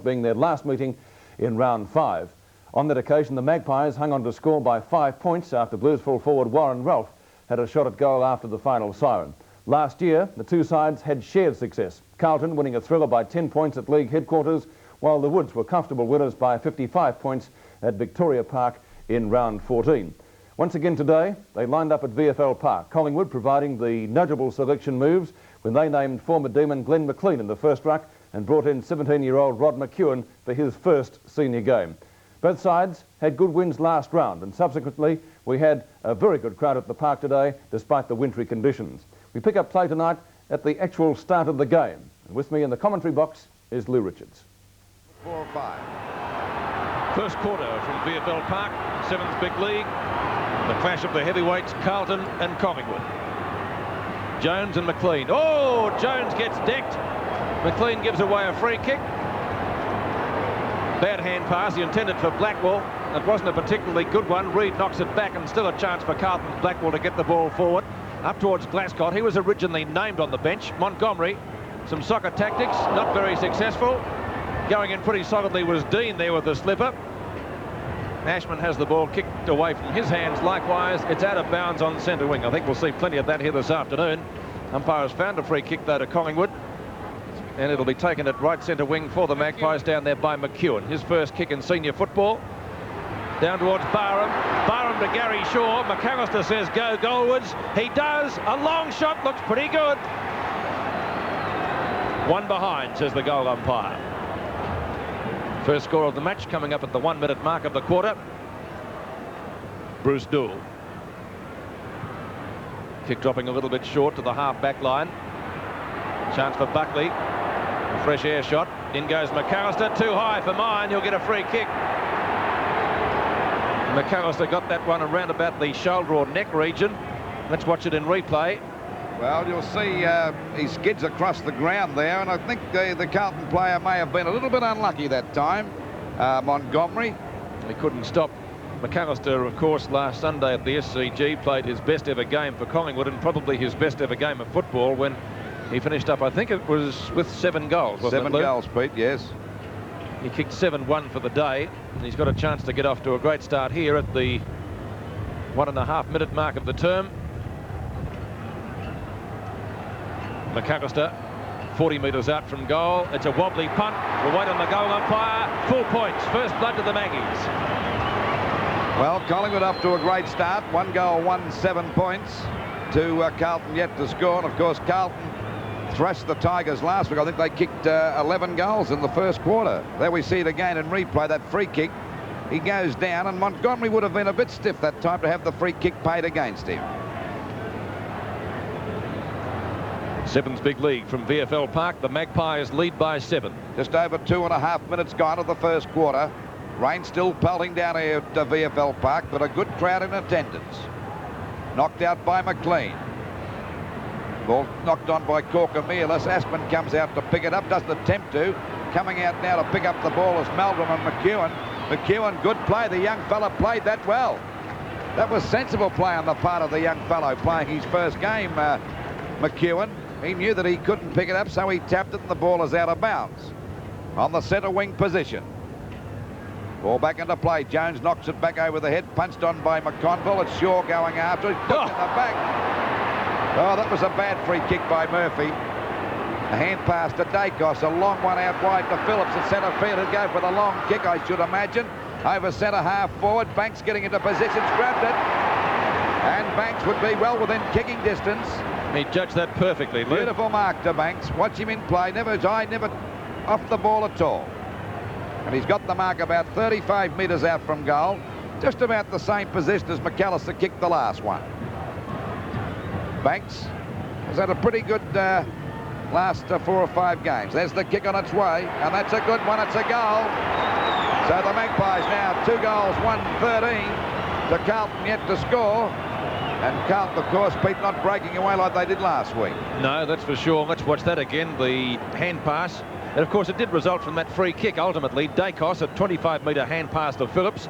being their last meeting in round 5. On that occasion, the Magpies hung on to score by 5 points after Blues full forward Warren Ralph had a shot at goal after the final siren. Last year, the two sides had shared success, Carlton winning a thriller by 10 points at league headquarters, while the Woods were comfortable winners by 55 points at Victoria Park in round 14. Once again today, they lined up at VFL Park, Collingwood providing the notable selection moves when they named former Demon Glenn McLean in the first ruck and brought in 17-year-old Rod McEwen for his first senior game. Both sides had good wins last round, and subsequently we had a very good crowd at the park today despite the wintry conditions. We pick up play tonight at the actual start of the game. And with me in the commentary box is Lou Richards. 4 or 5. First quarter from VFL Park, 7th big league. The clash of the heavyweights, Carlton and Collingwood. Jones and McLean. Oh, Jones gets decked. McLean gives away a free kick. Bad hand pass, he intended for Blackwell. It wasn't a particularly good one. Reid knocks it back and still a chance for Carlton Blackwell to get the ball forward. Up towards Glascott. He was originally named on the bench. Montgomery, some soccer tactics, not very successful. Going in pretty solidly was Dean there with the slipper. Ashman has the ball kicked away from his hands likewise. It's out of bounds on centre wing. I think we'll see plenty of that here this afternoon. Umpire has found a free kick though to Collingwood. And it'll be taken at right centre wing for the Magpies down there by McEwen. His first kick in senior football. Down towards Barham. Barham to Gary Shaw. McAllister says go Goldwards. He does. A long shot, looks pretty good. One behind, says the goal umpire. First score of the match coming up at the 1 minute mark of the quarter. Bruce Doull. Kick dropping a little bit short to the half back line. Chance for Buckley. A fresh air shot. In goes McAllister. Too high for mine. He'll get a free kick. McAllister got that one around about the shoulder or neck region. Let's watch it in replay. Well, you'll see he skids across the ground there, and I think the Carlton player may have been a little bit unlucky that time, Montgomery. He couldn't stop. McAllister, of course, last Sunday at the SCG played his best ever game for Collingwood and probably his best ever game of football when he finished up, I think it was with 7 goals, wasn't it, Luke? 7 goals, Pete, yes. He kicked 7-1 for the day, and he's got a chance to get off to a great start here at the 1.5 minute mark of the term. McAllister, 40 metres out from goal. It's a wobbly punt. We'll wait on the goal umpire. Full points. First blood to the Maggies. Well, Collingwood up to a great start. 1 goal, 7 points to Carlton yet to score. And of course, Carlton thrashed the Tigers last week. I think they kicked 11 goals in the first quarter. There we see it again in replay, that free kick. He goes down, and Montgomery would have been a bit stiff that time to have the free kick paid against him. 7's big league from VFL Park. The Magpies lead by 7. Just over 2.5 minutes gone of the first quarter. Rain still pelting down here at VFL Park, but a good crowd in attendance. Knocked out by McLean. Ball knocked on by Corker-Mearless. Ashman comes out to pick it up, doesn't attempt to. Coming out now to pick up the ball is Meldrum and McEwen. McEwen, good play. The young fella played that well. That was sensible play on the part of the young fellow playing his first game, McEwen. He knew that he couldn't pick it up, so he tapped it and the ball is out of bounds. On the centre wing position. Ball back into play. Jones knocks it back over the head, punched on by McConville. It's Shaw going after it. Put in the back. Oh, that was a bad free kick by Murphy. A hand pass to Dacos, a long one out wide to Phillips at centre field. He'll go for the long kick, I should imagine. Over centre half forward. Banks getting into positions, grabbed it. And Banks would be well within kicking distance. He judged that perfectly, Luke. Beautiful mark to Banks. Watch him in play. Never off the ball at all. And he's got the mark about 35 metres out from goal. Just about the same position as McAllister kicked the last one. Banks has had a pretty good last 4 or 5 games. There's the kick on its way, and that's a good one. It's a goal. So the Magpies now 2 goals, 1-13 to Carlton yet to score. And Carlton, of course, Pete, not breaking away like they did last week. No, that's for sure. Let's watch that again. The hand pass. And, of course, it did result from that free kick, ultimately. Dacos, a 25-metre hand pass to Phillips.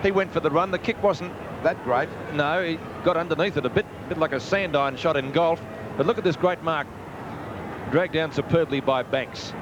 He went for the run. The kick wasn't that great. No, he got underneath it a bit like a sand iron shot in golf. But look at this great mark. Dragged down superbly by Banks.